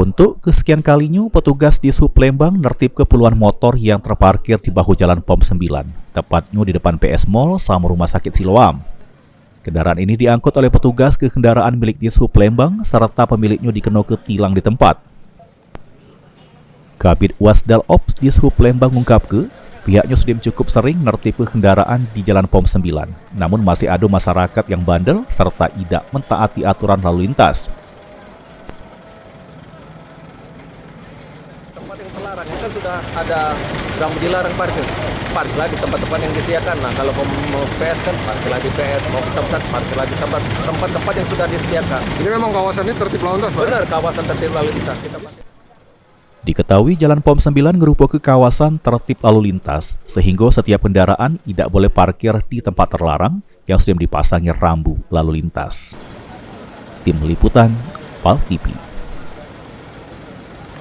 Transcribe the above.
Untuk kesekian kalinya, petugas di Sub Lembang nertib ke puluhan motor yang terparkir di bahu jalan POM 9, tepatnya di depan PS Mall sama Rumah Sakit Siloam. Kendaraan ini diangkut oleh petugas ke kendaraan milik di Sub Lembang serta pemiliknya dikenal ke tilang di tempat. Kabid Wasdal Ops di Sub Lembang mengungkapkan, pihaknya sudah cukup sering nertib ke kendaraan di jalan POM 9, namun masih ada masyarakat yang bandel serta tidak mentaati aturan lalu lintas. Tempat yang terlarang kan sudah ada rambu dilarang parkir. Parkirlah di tempat-tempat yang disediakan. Nah, kalau mau PS kan parkirlah di PS, mau samsat parkirlah di samsat. Tempat-tempat yang sudah disediakan. Ini memang kawasan ini tertib lalu lintas, Pak? Benar, kawasan tertib lalu lintas. Diketahui jalan POM 9 merupakan kawasan tertib lalu lintas, sehingga setiap kendaraan tidak boleh parkir di tempat terlarang yang sudah dipasangi rambu lalu lintas. Tim Liputan, PAL TV.